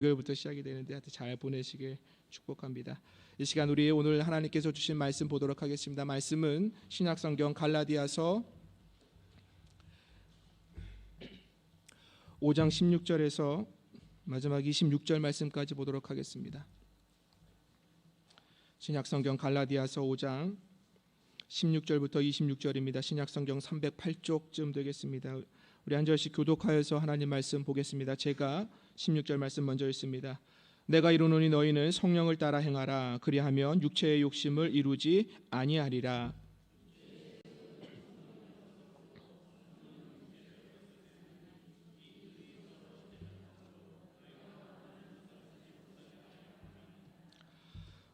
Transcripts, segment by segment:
월요일부터 시작이 되는데 하여튼 잘 보내시길 축복합니다. 이 시간 우리 오늘 하나님께서 주신 말씀 보도록 하겠습니다. 말씀은 신약성경 갈라디아서 5장 16절에서 마지막 26절 말씀까지 보도록 하겠습니다. 신약성경 갈라디아서 5장 16절부터 26절입니다. 신약성경 308쪽쯤 되겠습니다. 우리 한 절씩 교독하여서 하나님 말씀 보겠습니다. 제가 16절 말씀 먼저 읽습니다. 내가 이르노니 너희는 성령을 따라 행하라. 그리하면 육체의 욕심을 이루지 아니하리라.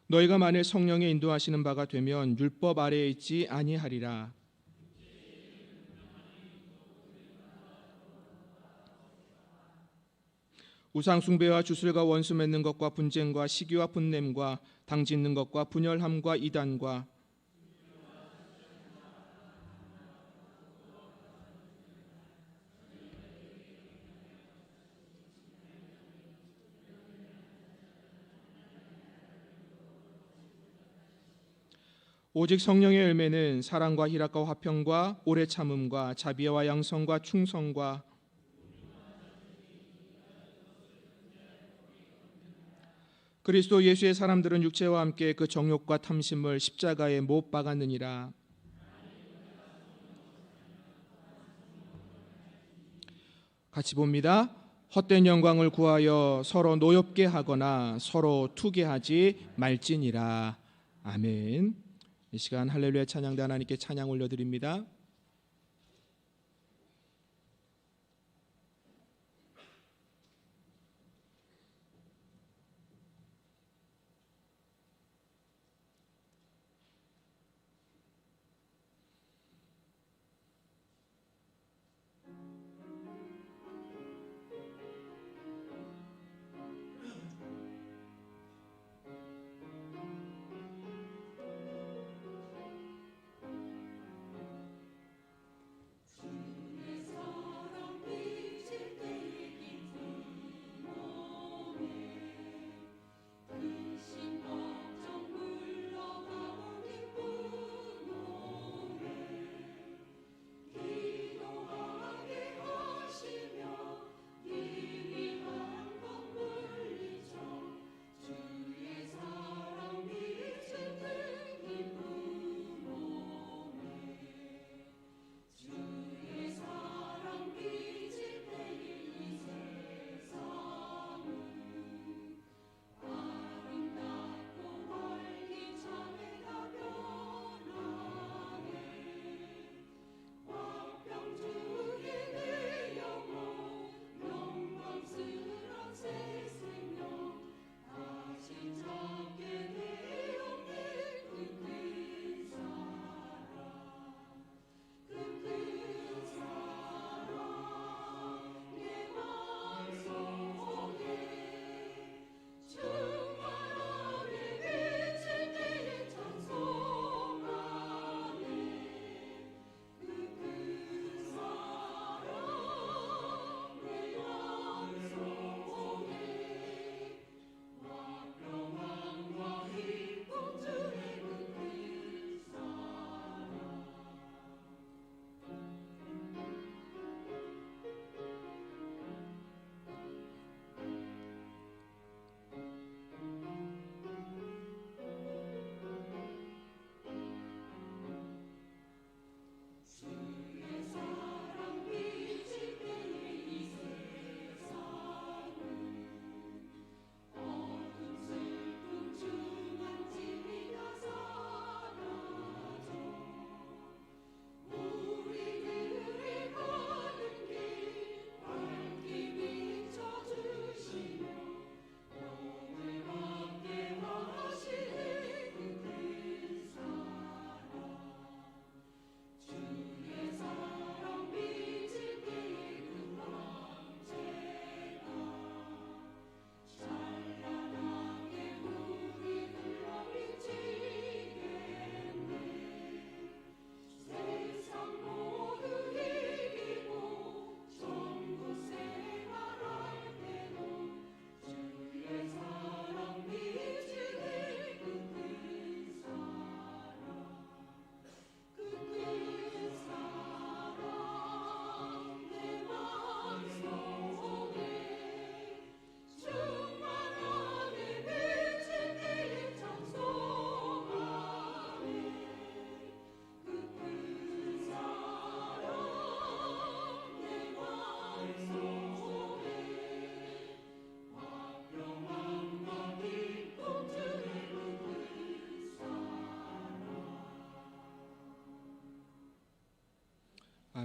너희가 만일 성령의 인도하시는 바가 되면 율법 아래에 있지 아니하리라. 우상 숭배와 주술과 원수 맺는 것과 분쟁과 시기와 분냄과 당짓는 것과 분열함과 이단과 오직 성령의 열매는 사랑과 희락과 화평과 오래 참음과 자비와 양성과 충성과 그리스도 예수의 사람들은 육체와 함께 그 정욕과 탐심을 십자가에 못 박았느니라. 같이 봅니다. 헛된 영광을 구하여 서로 노엽게 하거나 서로 투게하지 말지니라. 아멘. 이 시간 할렐루야 찬양대 하나님께 찬양 올려드립니다.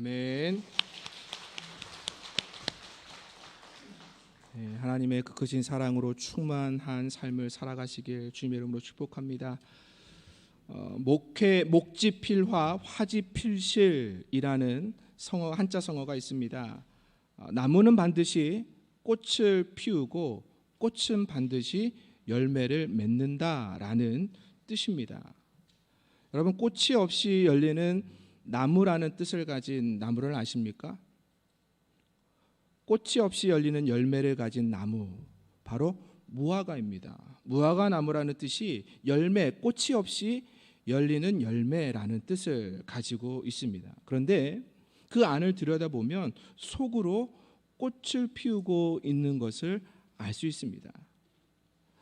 아멘. 네, 하나님의 그 크신 사랑으로 충만한 삶을 살아가시길 주님의 이름으로 축복합니다. 목지필화 화지필실이라는 한자 성어가 있습니다. 나무는 반드시 꽃을 피우고 꽃은 반드시 열매를 맺는다라는 뜻입니다. 여러분, 꽃이 없이 열리는 나무라는 뜻을 가진 나무를 아십니까? 꽃이 없이 열리는 열매를 가진 나무, 바로 무화과입니다. 무화과 나무라는 뜻이 열매, 꽃이 없이 열리는 열매라는 뜻을 가지고 있습니다. 그런데 그 안을 들여다보면 속으로 꽃을 피우고 있는 것을 알 수 있습니다.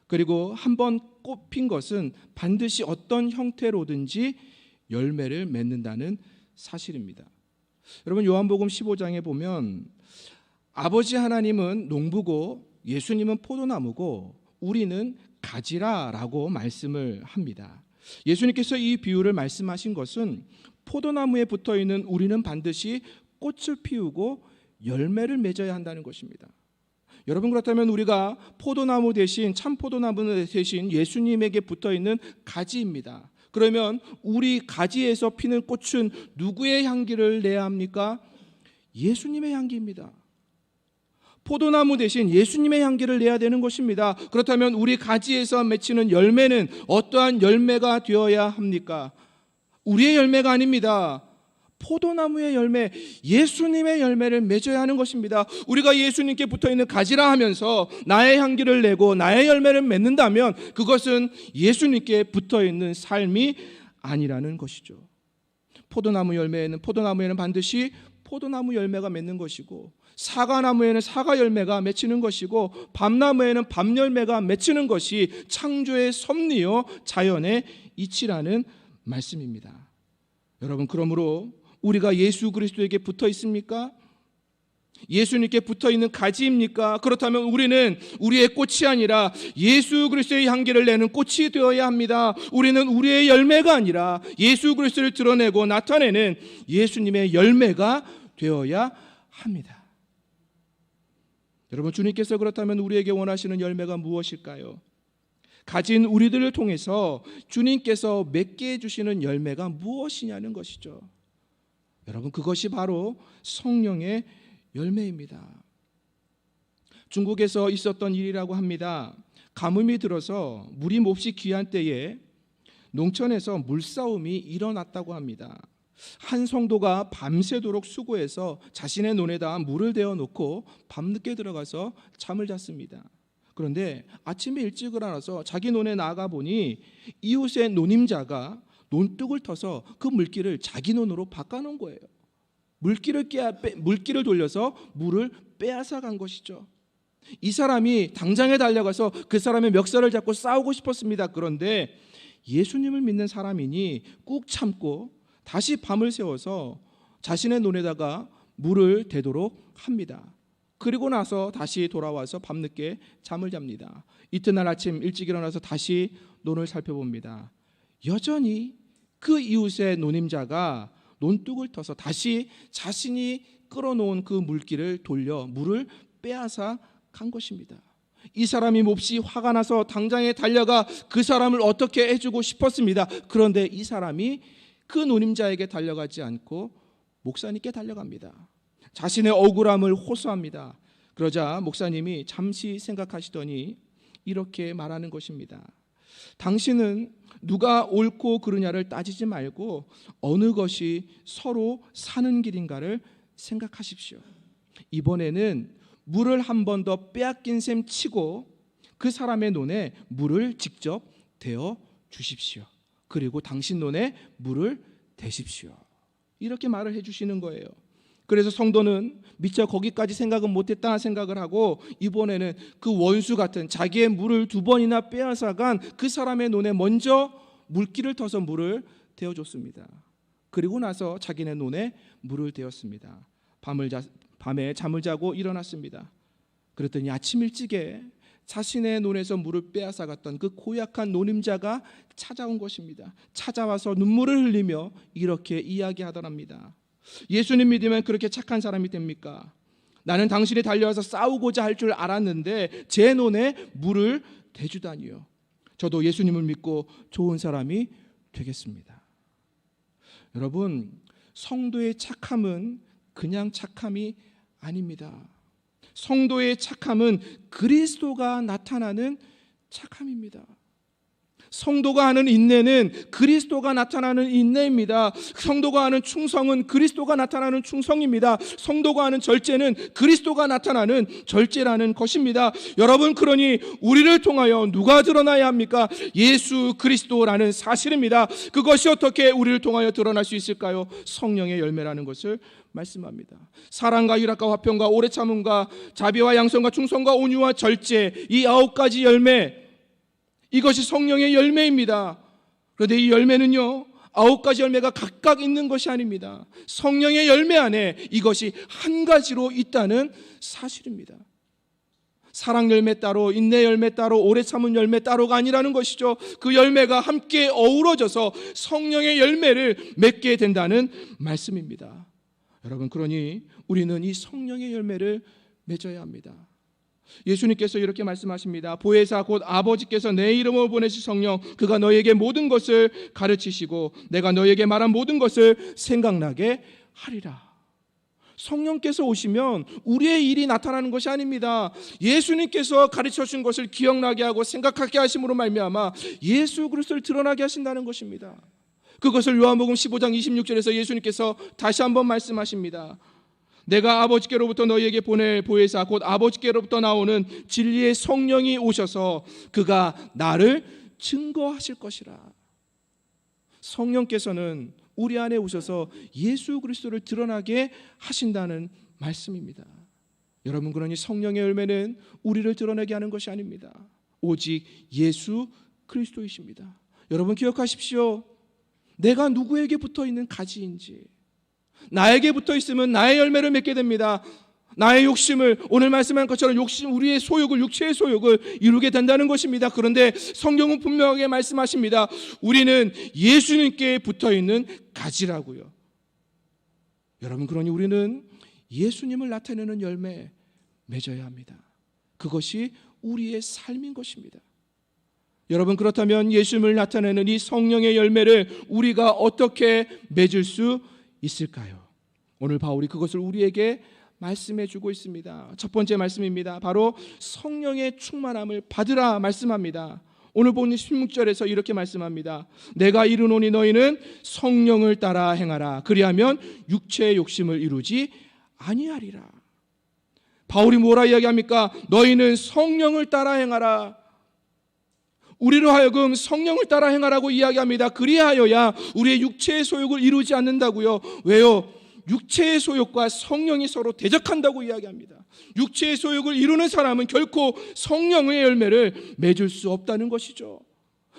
그리고 한번 꽃 핀 것은 반드시 어떤 형태로든지 열매를 맺는다는 사실입니다. 여러분, 요한복음 15장에 보면 아버지 하나님은 농부고 예수님은 포도나무고 우리는 가지라라고 말씀을 합니다. 예수님께서 이 비유를 말씀하신 것은 포도나무에 붙어있는 우리는 반드시 꽃을 피우고 열매를 맺어야 한다는 것입니다. 여러분, 그렇다면 우리가 포도나무 대신, 참 포도나무 대신 예수님에게 붙어있는 가지입니다. 그러면 우리 가지에서 피는 꽃은 누구의 향기를 내야 합니까? 예수님의 향기입니다. 포도나무 대신 예수님의 향기를 내야 되는 것입니다. 그렇다면 우리 가지에서 맺히는 열매는 어떠한 열매가 되어야 합니까? 우리의 열매가 아닙니다. 포도나무의 열매, 예수님의 열매를 맺어야 하는 것입니다. 우리가 예수님께 붙어있는 가지라 하면서 나의 향기를 내고 나의 열매를 맺는다면 그것은 예수님께 붙어있는 삶이 아니라는 것이죠. 포도나무에는 반드시 포도나무 열매가 맺는 것이고, 사과나무에는 사과 열매가 맺히는 것이고, 밤나무에는 밤 열매가 맺히는 것이 창조의 섭리요 자연의 이치라는 말씀입니다. 여러분, 그러므로 우리가 예수 그리스도에게 붙어 있습니까? 예수님께 붙어 있는 가지입니까? 그렇다면 우리는 우리의 꽃이 아니라 예수 그리스도의 향기를 내는 꽃이 되어야 합니다. 우리는 우리의 열매가 아니라 예수 그리스도를 드러내고 나타내는 예수님의 열매가 되어야 합니다. 여러분, 주님께서 그렇다면 우리에게 원하시는 열매가 무엇일까요? 가진 우리들을 통해서 주님께서 맺게 해주시는 열매가 무엇이냐는 것이죠. 여러분, 그것이 바로 성령의 열매입니다. 중국에서 있었던 일이라고 합니다. 가뭄이 들어서 물이 몹시 귀한 때에 농촌에서 물싸움이 일어났다고 합니다. 한 성도가 밤새도록 수고해서 자신의 논에다 물을 데워 놓고 밤늦게 들어가서 잠을 잤습니다. 그런데 아침에 일찍 일어나서 자기 논에 나가 보니 이웃의 노님자가 논둑을 터서 그 물기를 자기 논으로 바꿔놓은 거예요. 물기를 돌려서 물을 빼앗아 간 것이죠. 이 사람이 당장에 달려가서 그 사람의 멱살을 잡고 싸우고 싶었습니다. 그런데 예수님을 믿는 사람이니 꾹 참고 다시 밤을 새워서 자신의 논에다가 물을 대도록 합니다. 그리고 나서 다시 돌아와서 밤늦게 잠을 잡니다. 이튿날 아침 일찍 일어나서 다시 논을 살펴봅니다. 여전히 그 이웃의 노님자가 논둑을 터서 다시 자신이 끌어놓은 그 물기를 돌려 물을 빼앗아 간 것입니다. 이 사람이 몹시 화가 나서 당장에 달려가 그 사람을 어떻게 해주고 싶었습니다. 그런데 이 사람이 그 노님자에게 달려가지 않고 목사님께 달려갑니다. 자신의 억울함을 호소합니다. 그러자 목사님이 잠시 생각하시더니 이렇게 말하는 것입니다. 당신은 누가 옳고 그르냐를 따지지 말고 어느 것이 서로 사는 길인가를 생각하십시오. 이번에는 물을 한 번 더 빼앗긴 셈 치고 그 사람의 논에 물을 직접 대어 주십시오. 그리고 당신 논에 물을 대십시오. 이렇게 말을 해주시는 거예요. 그래서 성도는 미처 거기까지 생각은 못했다 생각을 하고 이번에는 그 원수 같은 자기의 물을 2번이나 빼앗아간 그 사람의 논에 먼저 물기를 터서 물을 대어줬습니다. 그리고 나서 자기네 논에 물을 대었습니다. 밤에 잠을 자고 일어났습니다. 그랬더니 아침 일찍에 자신의 논에서 물을 빼앗아갔던 그 고약한 노님자가 찾아온 것입니다. 찾아와서 눈물을 흘리며 이렇게 이야기하더랍니다. 예수님 믿으면 그렇게 착한 사람이 됩니까? 나는 당신이 달려와서 싸우고자 할 줄 알았는데 제 논에 물을 대주다니요. 저도 예수님을 믿고 좋은 사람이 되겠습니다. 여러분, 성도의 착함은 그냥 착함이 아닙니다. 성도의 착함은 그리스도가 나타나는 착함입니다. 성도가 하는 인내는 그리스도가 나타나는 인내입니다. 성도가 하는 충성은 그리스도가 나타나는 충성입니다. 성도가 하는 절제는 그리스도가 나타나는 절제라는 것입니다. 여러분, 그러니 우리를 통하여 누가 드러나야 합니까? 예수 그리스도라는 사실입니다. 그것이 어떻게 우리를 통하여 드러날 수 있을까요? 성령의 열매라는 것을 말씀합니다. 사랑과 희락과 화평과 오래 참음과 자비와 양선과 충성과 온유와 절제, 이 9가지 열매, 이것이 성령의 열매입니다. 그런데 이 열매는요, 9가지 열매가 각각 있는 것이 아닙니다. 성령의 열매 안에 이것이 한 가지로 있다는 사실입니다. 사랑 열매 따로, 인내 열매 따로, 오래 참은 열매 따로가 아니라는 것이죠. 그 열매가 함께 어우러져서 성령의 열매를 맺게 된다는 말씀입니다. 여러분, 그러니 우리는 이 성령의 열매를 맺어야 합니다. 예수님께서 이렇게 말씀하십니다. 보혜사 곧 아버지께서 내 이름으로 보내신 성령, 그가 너에게 모든 것을 가르치시고 내가 너에게 말한 모든 것을 생각나게 하리라. 성령께서 오시면 우리의 일이 나타나는 것이 아닙니다. 예수님께서 가르쳐 주신 것을 기억나게 하고 생각하게 하심으로 말미암아 예수 그리스도를 드러나게 하신다는 것입니다. 그것을 요한복음 15장 26절에서 예수님께서 다시 한번 말씀하십니다. 내가 아버지께로부터 너희에게 보낼 보혜사 곧 아버지께로부터 나오는 진리의 성령이 오셔서 그가 나를 증거하실 것이라. 성령께서는 우리 안에 오셔서 예수 그리스도를 드러나게 하신다는 말씀입니다. 여러분, 그러니 성령의 열매는 우리를 드러내게 하는 것이 아닙니다. 오직 예수 그리스도이십니다. 여러분, 기억하십시오. 내가 누구에게 붙어있는 가지인지, 나에게 붙어있으면 나의 열매를 맺게 됩니다. 나의 욕심을, 오늘 말씀한 것처럼 우리의 소욕을, 육체의 소욕을 이루게 된다는 것입니다. 그런데 성경은 분명하게 말씀하십니다. 우리는 예수님께 붙어있는 가지라고요. 여러분, 그러니 우리는 예수님을 나타내는 열매 맺어야 합니다. 그것이 우리의 삶인 것입니다. 여러분, 그렇다면 예수님을 나타내는 이 성령의 열매를 우리가 어떻게 맺을 수 있을까요? 오늘 바울이 그것을 우리에게 말씀해 주고 있습니다. 첫 번째 말씀입니다. 바로 성령의 충만함을 받으라 말씀합니다. 오늘 본 16절에서 이렇게 말씀합니다. 내가 이르노니 너희는 성령을 따라 행하라. 그리하면 육체의 욕심을 이루지 아니하리라. 바울이 뭐라 이야기합니까? 너희는 성령을 따라 행하라. 우리로 하여금 성령을 따라 행하라고 이야기합니다. 그리하여야 우리의 육체의 소욕을 이루지 않는다고요. 왜요? 육체의 소욕과 성령이 서로 대적한다고 이야기합니다. 육체의 소욕을 이루는 사람은 결코 성령의 열매를 맺을 수 없다는 것이죠.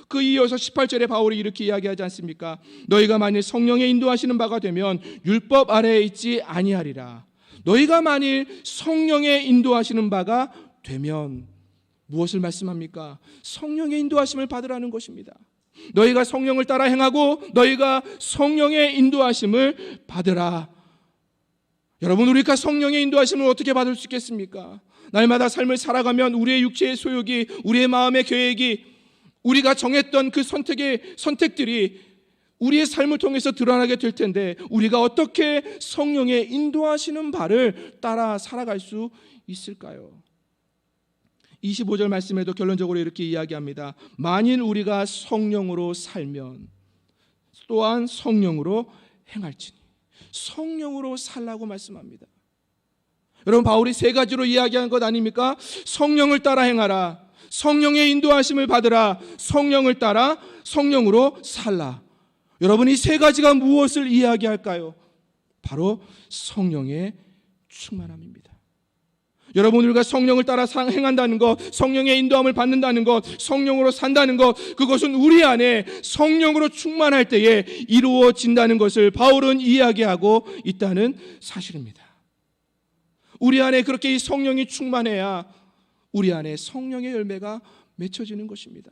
그 이어서 18절에 바울이 이렇게 이야기하지 않습니까? 너희가 만일 성령의 인도하시는 바가 되면 율법 아래에 있지 아니하리라. 너희가 만일 성령의 인도하시는 바가 되면 무엇을 말씀합니까? 성령의 인도하심을 받으라는 것입니다. 너희가 성령을 따라 행하고 너희가 성령의 인도하심을 받으라. 여러분, 우리가 성령의 인도하심을 어떻게 받을 수 있겠습니까? 날마다 삶을 살아가면 우리의 육체의 소욕이, 우리의 마음의 계획이, 우리가 정했던 그 선택들이 우리의 삶을 통해서 드러나게 될 텐데 우리가 어떻게 성령의 인도하시는 바를 따라 살아갈 수 있을까요? 25절 말씀에도 결론적으로 이렇게 이야기합니다. 만일 우리가 성령으로 살면 또한 성령으로 행할지니. 성령으로 살라고 말씀합니다. 여러분, 바울이 세 가지로 이야기한 것 아닙니까? 성령을 따라 행하라, 성령의 인도하심을 받으라, 성령을 따라 성령으로 살라. 여러분, 이 세 가지가 무엇을 이야기할까요? 바로 성령의 충만함입니다. 여러분, 우리가 성령을 따라 행한다는 것, 성령의 인도함을 받는다는 것, 성령으로 산다는 것, 그것은 우리 안에 성령으로 충만할 때에 이루어진다는 것을 바울은 이야기하고 있다는 사실입니다. 우리 안에 그렇게 이 성령이 충만해야 우리 안에 성령의 열매가 맺혀지는 것입니다.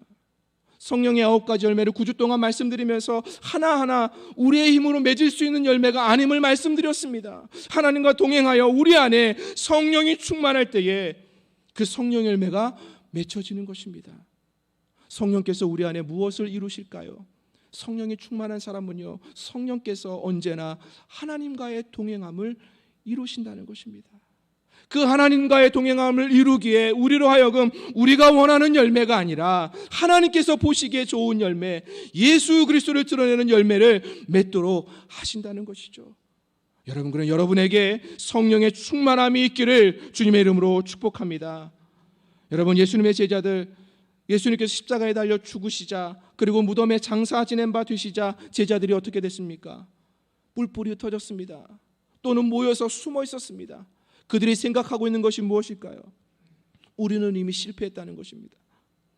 성령의 9가지 열매를 9주 동안 말씀드리면서 하나하나 우리의 힘으로 맺을 수 있는 열매가 아님을 말씀드렸습니다. 하나님과 동행하여 우리 안에 성령이 충만할 때에 그 성령 열매가 맺혀지는 것입니다. 성령께서 우리 안에 무엇을 이루실까요? 성령이 충만한 사람은요, 성령께서 언제나 하나님과의 동행함을 이루신다는 것입니다. 그 하나님과의 동행함을 이루기에 우리로 하여금 우리가 원하는 열매가 아니라 하나님께서 보시기에 좋은 열매, 예수 그리스도를 드러내는 열매를 맺도록 하신다는 것이죠. 여러분, 그런 여러분에게 성령의 충만함이 있기를 주님의 이름으로 축복합니다. 여러분, 예수님의 제자들, 예수님께서 십자가에 달려 죽으시자, 그리고 무덤에 장사 지낸 바 되시자 제자들이 어떻게 됐습니까? 뿔뿔이 흩어졌습니다. 또는 모여서 숨어 있었습니다. 그들이 생각하고 있는 것이 무엇일까요? 우리는 이미 실패했다는 것입니다.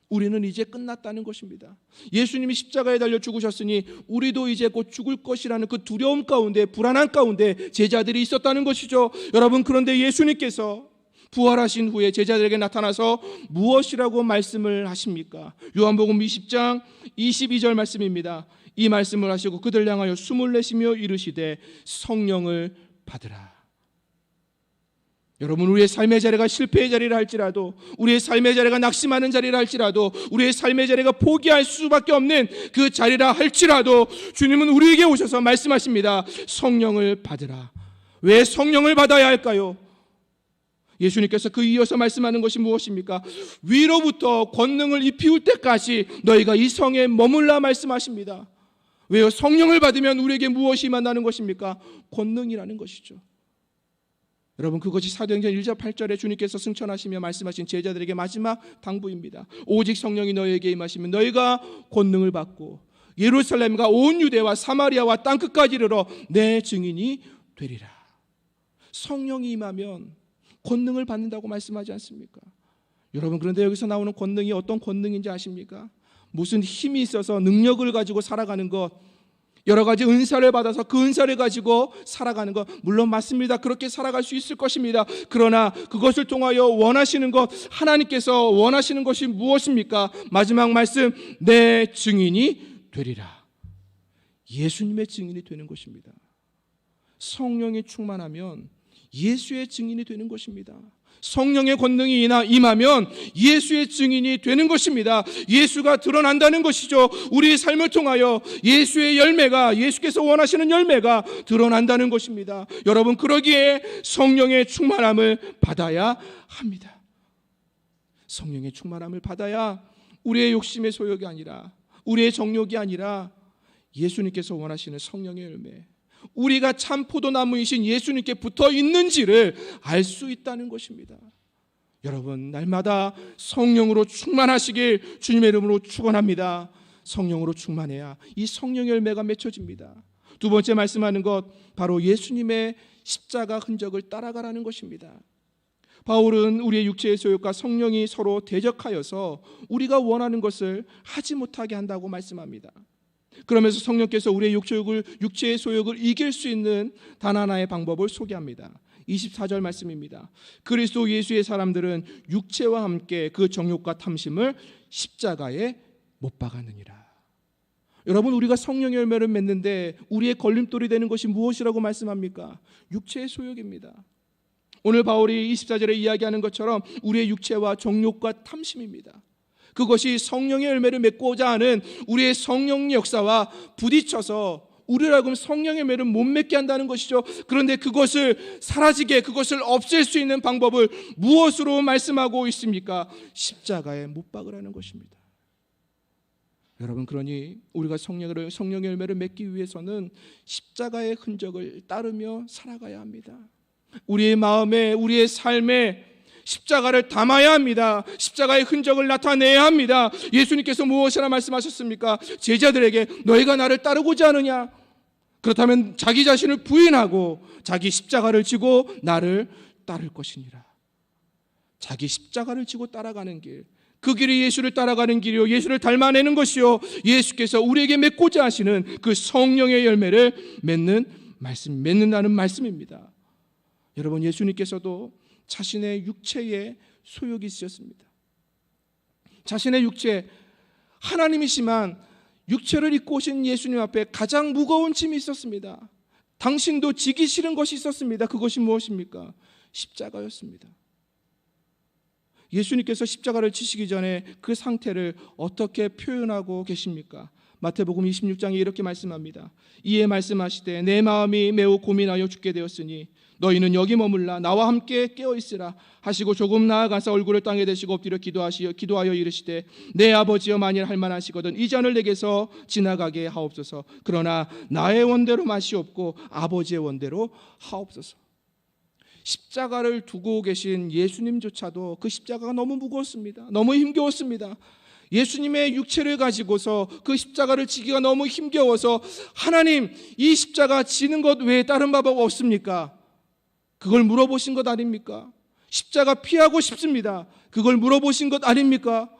우리는 이제 끝났다는 것입니다. 예수님이 십자가에 달려 죽으셨으니 우리도 이제 곧 죽을 것이라는 그 두려움 가운데, 불안한 가운데 제자들이 있었다는 것이죠. 여러분, 그런데 예수님께서 부활하신 후에 제자들에게 나타나서 무엇이라고 말씀을 하십니까? 요한복음 20장 22절 말씀입니다. 이 말씀을 하시고 그들 향하여 숨을 내쉬며 이르시되 성령을 받으라. 여러분, 우리의 삶의 자리가 실패의 자리라 할지라도, 우리의 삶의 자리가 낙심하는 자리라 할지라도, 우리의 삶의 자리가 포기할 수밖에 없는 그 자리라 할지라도 주님은 우리에게 오셔서 말씀하십니다. 성령을 받으라. 왜 성령을 받아야 할까요? 예수님께서 그 이어서 말씀하는 것이 무엇입니까? 위로부터 권능을 입히울 때까지 너희가 이 성에 머물라 말씀하십니다. 왜요? 성령을 받으면 우리에게 무엇이 임한다는 것입니까? 권능이라는 것이죠. 여러분, 그것이 사도행전 1장 8절에 주님께서 승천하시며 말씀하신 제자들에게 마지막 당부입니다. 오직 성령이 너희에게 임하시면 너희가 권능을 받고 예루살렘과 온 유대와 사마리아와 땅끝까지 이르러 내 증인이 되리라. 성령이 임하면 권능을 받는다고 말씀하지 않습니까? 여러분, 그런데 여기서 나오는 권능이 어떤 권능인지 아십니까? 무슨 힘이 있어서 능력을 가지고 살아가는 것, 여러 가지 은사를 받아서 그 은사를 가지고 살아가는 것, 물론 맞습니다. 그렇게 살아갈 수 있을 것입니다. 그러나 그것을 통하여 원하시는 것, 하나님께서 원하시는 것이 무엇입니까? 마지막 말씀, 내 증인이 되리라. 예수님의 증인이 되는 것입니다. 성령이 충만하면 예수의 증인이 되는 것입니다. 성령의 권능이 임하면 예수의 증인이 되는 것입니다. 예수가 드러난다는 것이죠. 우리의 삶을 통하여 예수의 열매가, 예수께서 원하시는 열매가 드러난다는 것입니다. 여러분, 그러기에 성령의 충만함을 받아야 합니다. 성령의 충만함을 받아야 우리의 욕심의 소욕이 아니라, 우리의 정욕이 아니라 예수님께서 원하시는 성령의 열매, 우리가 참 포도나무이신 예수님께 붙어 있는지를 알 수 있다는 것입니다. 여러분, 날마다 성령으로 충만하시길 주님의 이름으로 축원합니다. 성령으로 충만해야 이 성령의 열매가 맺혀집니다. 두 번째 말씀하는 것, 바로 예수님의 십자가 흔적을 따라가라는 것입니다. 바울은 우리의 육체의 소욕과 성령이 서로 대적하여서 우리가 원하는 것을 하지 못하게 한다고 말씀합니다. 그러면서 성령께서 우리의 육체의 소욕을 이길 수 있는 단 하나의 방법을 소개합니다. 24절 말씀입니다. 그리스도 예수의 사람들은 육체와 함께 그 정욕과 탐심을 십자가에 못 박았느니라. 여러분, 우리가 성령의 열매를 맺는데 우리의 걸림돌이 되는 것이 무엇이라고 말씀합니까? 육체의 소욕입니다. 오늘 바울이 24절에 이야기하는 것처럼 우리의 육체와 정욕과 탐심입니다. 그것이 성령의 열매를 맺고자 하는 우리의 성령 역사와 부딪혀서 우리를 하여금 성령의 열매를 못 맺게 한다는 것이죠. 그런데 그것을 사라지게, 그것을 없앨 수 있는 방법을 무엇으로 말씀하고 있습니까? 십자가에 못 박으라는 것입니다. 여러분, 그러니 우리가 성령의 열매를 맺기 위해서는 십자가의 흔적을 따르며 살아가야 합니다. 우리의 마음에, 우리의 삶에 십자가를 담아야 합니다. 십자가의 흔적을 나타내야 합니다. 예수님께서 무엇이라 말씀하셨습니까? 제자들에게 너희가 나를 따르고자 하느냐? 그렇다면 자기 자신을 부인하고 자기 십자가를 지고 나를 따를 것이니라. 자기 십자가를 지고 따라가는 길, 그 길이 예수를 따라가는 길이요, 예수를 닮아내는 것이요, 예수께서 우리에게 맺고자 하시는 그 성령의 열매를 맺는다는 말씀입니다. 여러분, 예수님께서도 자신의 육체에 소욕이 있으셨습니다. 자신의 육체, 하나님이시만 육체를 입고 오신 예수님 앞에 가장 무거운 짐이 있었습니다. 당신도 지기 싫은 것이 있었습니다. 그것이 무엇입니까? 십자가였습니다. 예수님께서 십자가를 지시기 전에 그 상태를 어떻게 표현하고 계십니까? 마태복음 26장에 이렇게 말씀합니다. 이에 말씀하시되 내 마음이 매우 고민하여 죽게 되었으니 너희는 여기 머물라 나와 함께 깨어있으라 하시고 조금 나아가서 얼굴을 땅에 대시고 엎드려 기도하여 이르시되 내 아버지여 만일 할만하시거든 이 잔을 내게서 지나가게 하옵소서. 그러나 나의 원대로 마시옵고 아버지의 원대로 하옵소서. 십자가를 두고 계신 예수님조차도 그 십자가가 너무 무거웠습니다. 너무 힘겨웠습니다. 예수님의 육체를 가지고서 그 십자가를 지기가 너무 힘겨워서 하나님 이 십자가 지는 것 외에 다른 방법 없습니까? 그걸 물어보신 것 아닙니까? 십자가 피하고 싶습니다. 그걸 물어보신 것 아닙니까?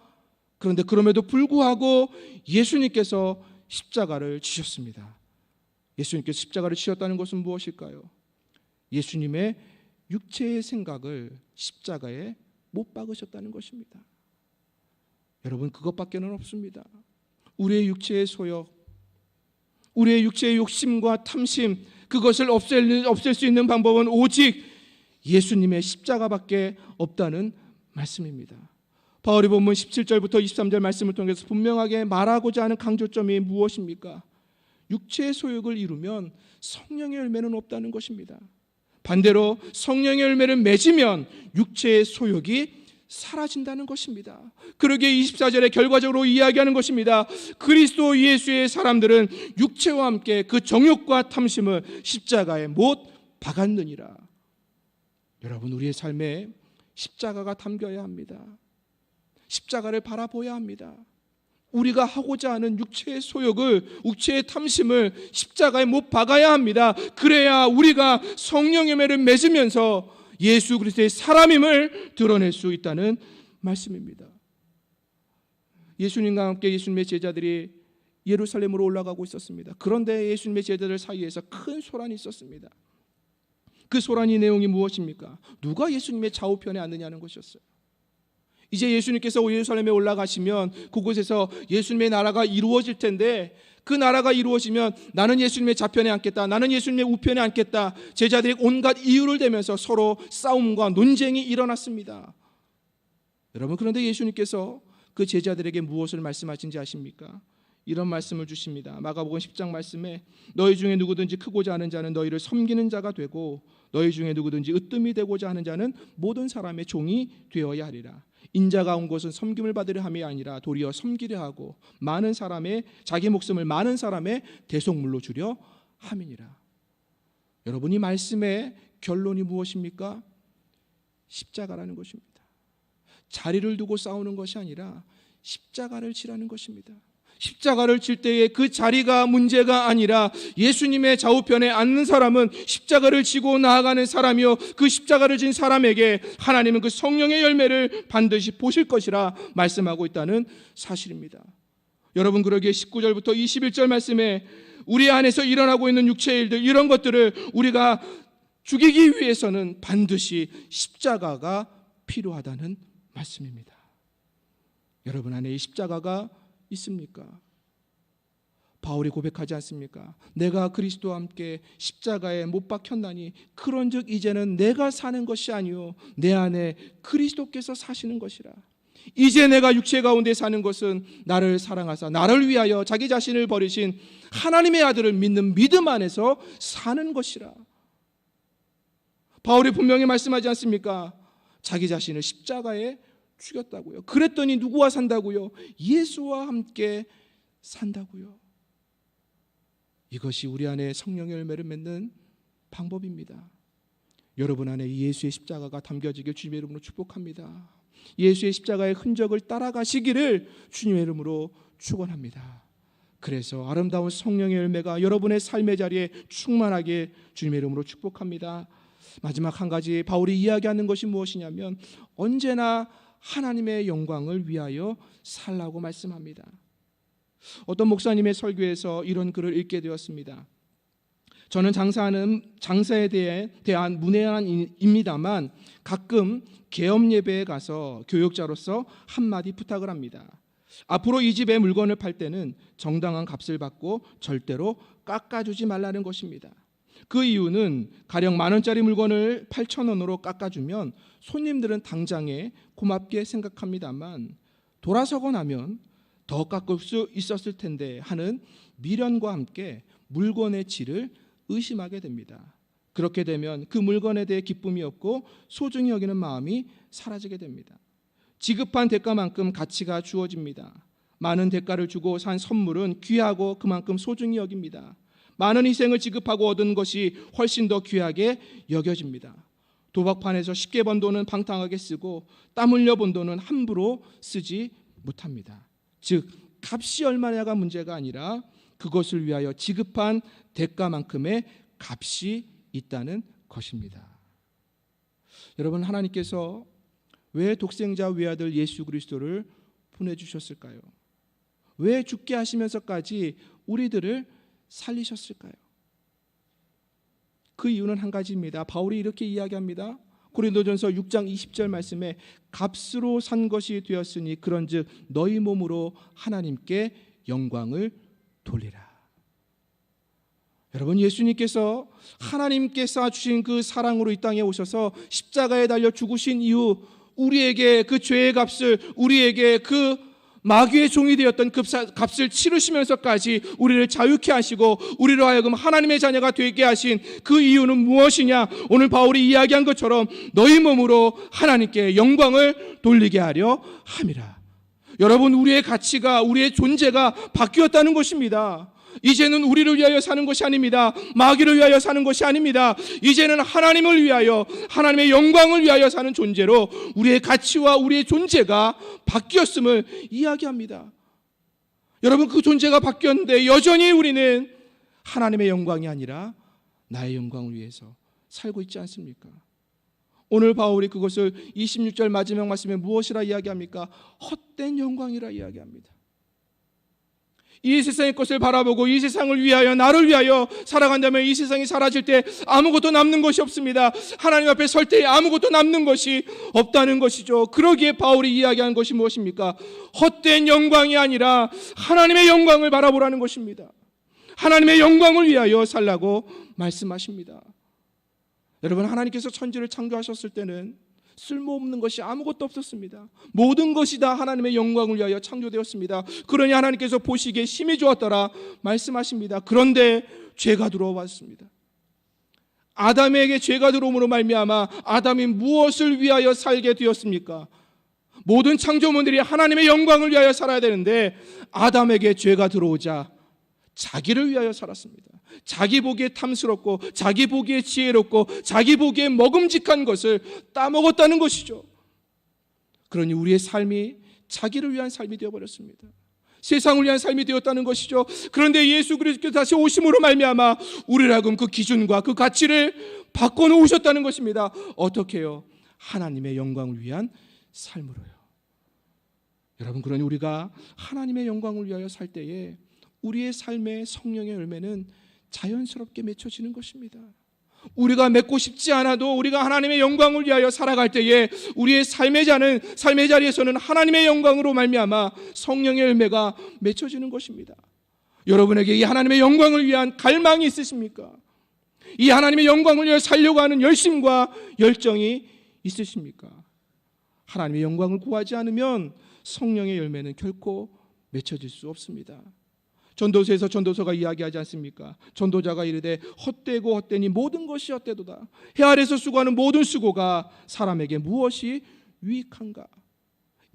그런데 그럼에도 불구하고 예수님께서 십자가를 지셨습니다. 예수님께서 십자가를 지셨다는 것은 무엇일까요? 예수님의 육체의 생각을 십자가에 못 박으셨다는 것입니다. 여러분 그것밖에는 없습니다. 우리의 육체의 소욕, 우리의 육체의 욕심과 탐심, 그것을 없앨 수 있는 방법은 오직 예수님의 십자가밖에 없다는 말씀입니다. 바울이 본문 17절부터 23절 말씀을 통해서 분명하게 말하고자 하는 강조점이 무엇입니까? 육체의 소욕을 이루면 성령의 열매는 없다는 것입니다. 반대로 성령의 열매를 맺으면 육체의 소욕이 사라진다는 것입니다. 그러기에 24절에 결과적으로 이야기하는 것입니다. 그리스도 예수의 사람들은 육체와 함께 그 정욕과 탐심을 십자가에 못 박았느니라. 여러분 우리의 삶에 십자가가 담겨야 합니다. 십자가를 바라보아야 합니다. 우리가 하고자 하는 육체의 소욕을, 육체의 탐심을 십자가에 못 박아야 합니다. 그래야 우리가 성령의 열매를 맺으면서 예수 그리스도의 사람임을 드러낼 수 있다는 말씀입니다. 예수님과 함께 예수님의 제자들이 예루살렘으로 올라가고 있었습니다. 그런데 예수님의 제자들 사이에서 큰 소란이 있었습니다. 그 소란의 내용이 무엇입니까? 누가 예수님의 좌우편에 앉느냐는 것이었어요. 이제 예수님께서 예루살렘에 올라가시면 그곳에서 예수님의 나라가 이루어질 텐데 그 나라가 이루어지면 나는 예수님의 좌편에 앉겠다, 나는 예수님의 우편에 앉겠다, 제자들이 온갖 이유를 대면서 서로 싸움과 논쟁이 일어났습니다. 여러분 그런데 예수님께서 그 제자들에게 무엇을 말씀하신지 아십니까? 이런 말씀을 주십니다. 마가복음 10장 말씀에 너희 중에 누구든지 크고자 하는 자는 너희를 섬기는 자가 되고 너희 중에 누구든지 으뜸이 되고자 하는 자는 모든 사람의 종이 되어야 하리라. 인자가 온 것은 섬김을 받으려 함이 아니라 도리어 섬기려 하고 많은 사람의 자기 목숨을 많은 사람의 대속물로 주려 함이니라. 여러분 이 말씀의 결론이 무엇입니까? 십자가라는 것입니다. 자리를 두고 싸우는 것이 아니라 십자가를 지라는 것입니다. 십자가를 질 때에 그 자리가 문제가 아니라 예수님의 좌우편에 앉는 사람은 십자가를 지고 나아가는 사람이요 그 십자가를 진 사람에게 하나님은 그 성령의 열매를 반드시 보실 것이라 말씀하고 있다는 사실입니다. 여러분 그러기에 19절부터 21절 말씀에 우리 안에서 일어나고 있는 육체의 일들 이런 것들을 우리가 죽이기 위해서는 반드시 십자가가 필요하다는 말씀입니다. 여러분 안에 이 십자가가 있습니까? 바울이 고백하지 않습니까? 내가 그리스도와 함께 십자가에 못 박혔나니 그런즉 이제는 내가 사는 것이 아니요 내 안에 그리스도께서 사시는 것이라. 이제 내가 육체 가운데 사는 것은 나를 사랑하사 나를 위하여 자기 자신을 버리신 하나님의 아들을 믿는 믿음 안에서 사는 것이라. 바울이 분명히 말씀하지 않습니까? 자기 자신을 십자가에 죽였다고요. 그랬더니 누구와 산다고요? 예수와 함께 산다고요. 이것이 우리 안에 성령의 열매를 맺는 방법입니다. 여러분 안에 예수의 십자가가 담겨지길 주님의 이름으로 축복합니다. 예수의 십자가의 흔적을 따라가시기를 주님의 이름으로 축원합니다. 그래서 아름다운 성령의 열매가 여러분의 삶의 자리에 충만하게 주님의 이름으로 축복합니다. 마지막 한 가지 바울이 이야기하는 것이 무엇이냐면 언제나 하나님의 영광을 위하여 살라고 말씀합니다. 어떤 목사님의 설교에서 이런 글을 읽게 되었습니다. 저는 장사에 대한 문외한입니다만 가끔 개업 예배에 가서 교역자로서 한마디 부탁을 합니다. 앞으로 이 집의 물건을 팔 때는 정당한 값을 받고 절대로 깎아주지 말라는 것입니다. 그 이유는 가령 10,000원짜리 물건을 8,000원으로 깎아주면 손님들은 당장에 고맙게 생각합니다만 돌아서고 나면 더 깎을 수 있었을 텐데 하는 미련과 함께 물건의 질을 의심하게 됩니다. 그렇게 되면 그 물건에 대해 기쁨이 없고 소중히 여기는 마음이 사라지게 됩니다. 지급한 대가만큼 가치가 주어집니다. 많은 대가를 주고 산 선물은 귀하고 그만큼 소중히 여깁니다. 많은 희생을 지급하고 얻은 것이 훨씬 더 귀하게 여겨집니다. 도박판에서 쉽게 번 돈은 방탕하게 쓰고 땀 흘려 번 돈은 함부로 쓰지 못합니다. 즉 값이 얼마냐가 문제가 아니라 그것을 위하여 지급한 대가만큼의 값이 있다는 것입니다. 여러분, 하나님께서 왜 독생자 외아들 예수 그리스도를 보내주셨을까요? 왜 죽게 하시면서까지 우리들을 살리셨을까요? 그 이유는 한 가지입니다. 바울이 이렇게 이야기합니다. 고린도전서 6장 20절 말씀에 값으로 산 것이 되었으니 그런즉 너희 몸으로 하나님께 영광을 돌리라. 여러분, 예수님께서 하나님께 쌓아주신 그 사랑으로 이 땅에 오셔서 십자가에 달려 죽으신 이후 우리에게 그 죄의 값을, 우리에게 그 마귀의 종이 되었던 그 값을 치르시면서까지 우리를 자유케 하시고 우리로 하여금 하나님의 자녀가 되게 하신 그 이유는 무엇이냐? 오늘 바울이 이야기한 것처럼 너희 몸으로 하나님께 영광을 돌리게 하려 함이라. 여러분, 우리의 가치가, 우리의 존재가 바뀌었다는 것입니다. 이제는 우리를 위하여 사는 것이 아닙니다. 마귀를 위하여 사는 것이 아닙니다. 이제는 하나님을 위하여, 하나님의 영광을 위하여 사는 존재로 우리의 가치와 우리의 존재가 바뀌었음을 이야기합니다. 여러분, 그 존재가 바뀌었는데 여전히 우리는 하나님의 영광이 아니라 나의 영광을 위해서 살고 있지 않습니까? 오늘 바울이 그것을 26절 마지막 말씀에 무엇이라 이야기합니까? 헛된 영광이라 이야기합니다. 이 세상의 것을 바라보고 이 세상을 위하여, 나를 위하여 살아간다면 이 세상이 사라질 때 아무것도 남는 것이 없습니다. 하나님 앞에 설 때 아무것도 남는 것이 없다는 것이죠. 그러기에 바울이 이야기한 것이 무엇입니까? 헛된 영광이 아니라 하나님의 영광을 바라보라는 것입니다. 하나님의 영광을 위하여 살라고 말씀하십니다. 여러분, 하나님께서 천지를 창조하셨을 때는 쓸모없는 것이 아무것도 없었습니다. 모든 것이 다 하나님의 영광을 위하여 창조되었습니다. 그러니 하나님께서 보시기에 심히 좋았더라 말씀하십니다. 그런데 죄가 들어왔습니다. 아담에게 죄가 들어옴으로 말미암아 아담이 무엇을 위하여 살게 되었습니까? 모든 창조물들이 하나님의 영광을 위하여 살아야 되는데 아담에게 죄가 들어오자 자기를 위하여 살았습니다. 자기 보기에 탐스럽고 자기 보기에 지혜롭고 자기 보기에 먹음직한 것을 따먹었다는 것이죠. 그러니 우리의 삶이 자기를 위한 삶이 되어버렸습니다. 세상을 위한 삶이 되었다는 것이죠. 그런데 예수 그리스도께서 다시 오심으로 말미암아 우리를 하여금 그 기준과 그 가치를 바꿔놓으셨다는 것입니다. 어떻게요? 하나님의 영광을 위한 삶으로요. 여러분, 그러니 우리가 하나님의 영광을 위하여 살 때에 우리의 삶의 성령의 열매는 자연스럽게 맺혀지는 것입니다. 우리가 맺고 싶지 않아도 우리가 하나님의 영광을 위하여 살아갈 때에 우리의 삶의 자리에서는 하나님의 영광으로 말미암아 성령의 열매가 맺혀지는 것입니다. 여러분에게 이 하나님의 영광을 위한 갈망이 있으십니까? 이 하나님의 영광을 위하여 살려고 하는 열심과 열정이 있으십니까? 하나님의 영광을 구하지 않으면 성령의 열매는 결코 맺혀질 수 없습니다. 전도서에서 전도서가 이야기하지 않습니까? 전도자가 이르되 헛되고 헛되니 모든 것이 헛되도다. 해 아래서 수고하는 모든 수고가 사람에게 무엇이 유익한가?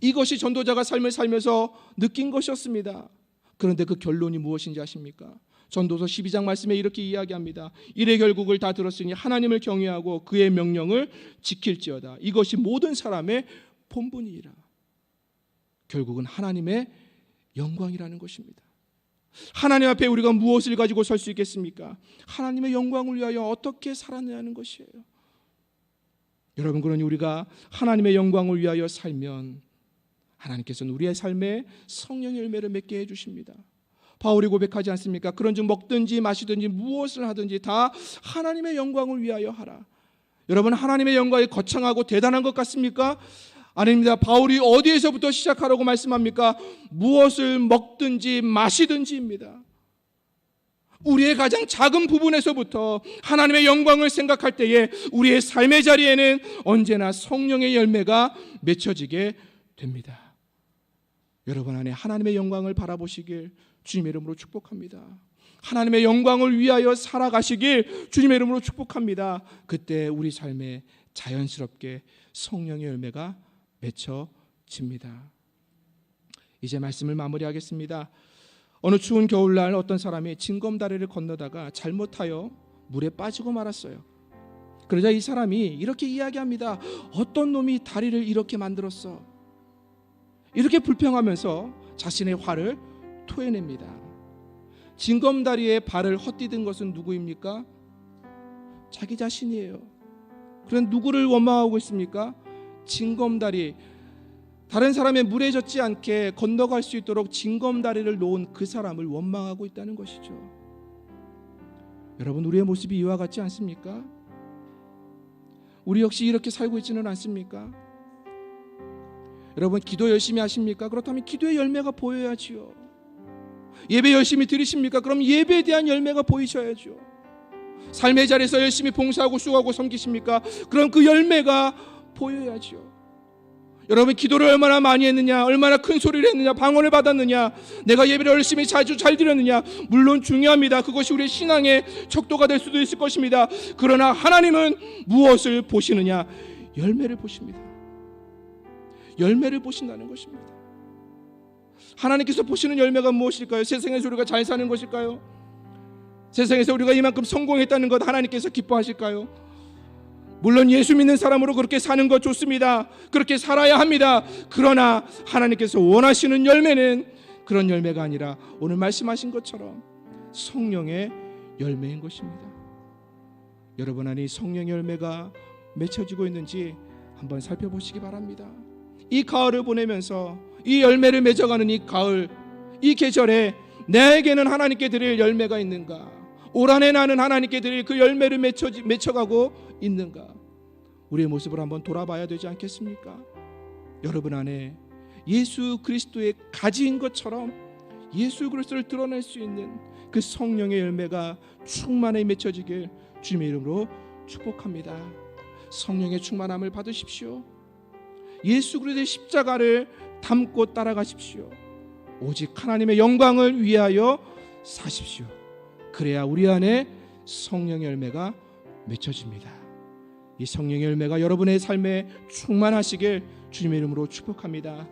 이것이 전도자가 삶을 살면서 느낀 것이었습니다. 그런데 그 결론이 무엇인지 아십니까? 전도서 12장 말씀에 이렇게 이야기합니다. 이래 결국을 다 들었으니 하나님을 경외하고 그의 명령을 지킬지어다. 이것이 모든 사람의 본분이라. 결국은 하나님의 영광이라는 것입니다. 하나님 앞에 우리가 무엇을 가지고 설 수 있겠습니까? 하나님의 영광을 위하여 어떻게 살아내는 것이에요. 여러분, 그러니 우리가 하나님의 영광을 위하여 살면 하나님께서는 우리의 삶에 성령의 열매를 맺게 해주십니다. 바울이 고백하지 않습니까? 그런즉 먹든지 마시든지 무엇을 하든지 다 하나님의 영광을 위하여 하라. 여러분, 하나님의 영광이 거창하고 대단한 것 같습니까? 아닙니다. 바울이 어디에서부터 시작하라고 말씀합니까? 무엇을 먹든지 마시든지입니다. 우리의 가장 작은 부분에서부터 하나님의 영광을 생각할 때에 우리의 삶의 자리에는 언제나 성령의 열매가 맺혀지게 됩니다. 여러분 안에 하나님의 영광을 바라보시길 주님의 이름으로 축복합니다. 하나님의 영광을 위하여 살아가시길 주님의 이름으로 축복합니다. 그때 우리 삶에 자연스럽게 성령의 열매가 맺혀집니다. 이제 말씀을 마무리하겠습니다. 어느 추운 겨울날 어떤 사람이 징검다리를 건너다가 잘못하여 물에 빠지고 말았어요. 그러자 이 사람이 이렇게 이야기합니다. 어떤 놈이 다리를 이렇게 만들었어? 이렇게 불평하면서 자신의 화를 토해냅니다. 징검다리에 발을 헛디딘 것은 누구입니까? 자기 자신이에요. 그럼 누구를 원망하고 있습니까? 징검다리, 다른 사람의 물에 젖지 않게 건너갈 수 있도록 징검다리를 놓은 그 사람을 원망하고 있다는 것이죠. 여러분, 우리의 모습이 이와 같지 않습니까? 우리 역시 이렇게 살고 있지는 않습니까? 여러분, 기도 열심히 하십니까? 그렇다면 기도의 열매가 보여야지요. 예배 열심히 드리십니까? 그럼 예배에 대한 열매가 보이셔야죠. 삶의 자리에서 열심히 봉사하고 수고하고 섬기십니까? 그럼 그 열매가 보여야죠. 여러분, 기도를 얼마나 많이 했느냐, 얼마나 큰 소리를 했느냐, 방언을 받았느냐, 내가 예배를 열심히 자주 잘 드렸느냐, 물론 중요합니다. 그것이 우리의 신앙의 척도가 될 수도 있을 것입니다. 그러나 하나님은 무엇을 보시느냐? 열매를 보십니다. 열매를 보신다는 것입니다. 하나님께서 보시는 열매가 무엇일까요? 세상에서 우리가 잘 사는 것일까요? 세상에서 우리가 이만큼 성공했다는 것 하나님께서 기뻐하실까요? 물론 예수 믿는 사람으로 그렇게 사는 것 좋습니다. 그렇게 살아야 합니다. 그러나 하나님께서 원하시는 열매는 그런 열매가 아니라 오늘 말씀하신 것처럼 성령의 열매인 것입니다. 여러분 안에 성령의 열매가 맺혀지고 있는지 한번 살펴보시기 바랍니다. 이 가을을 보내면서 이 열매를 맺어가는 이 가을, 이 계절에 내게는 하나님께 드릴 열매가 있는가? 올 한해 나는 하나님께 드릴 그 열매를 맺혀가고 있는가? 우리의 모습을 한번 돌아봐야 되지 않겠습니까? 여러분 안에 예수 그리스도의 가지인 것처럼 예수 그리스도를 드러낼 수 있는 그 성령의 열매가 충만히 맺혀지길 주님의 이름으로 축복합니다. 성령의 충만함을 받으십시오. 예수 그리스도의 십자가를 담고 따라가십시오. 오직 하나님의 영광을 위하여 사십시오. 그래야 우리 안에 성령의 열매가 맺혀집니다. 이 성령의 열매가 여러분의 삶에 충만하시길 주님의 이름으로 축복합니다.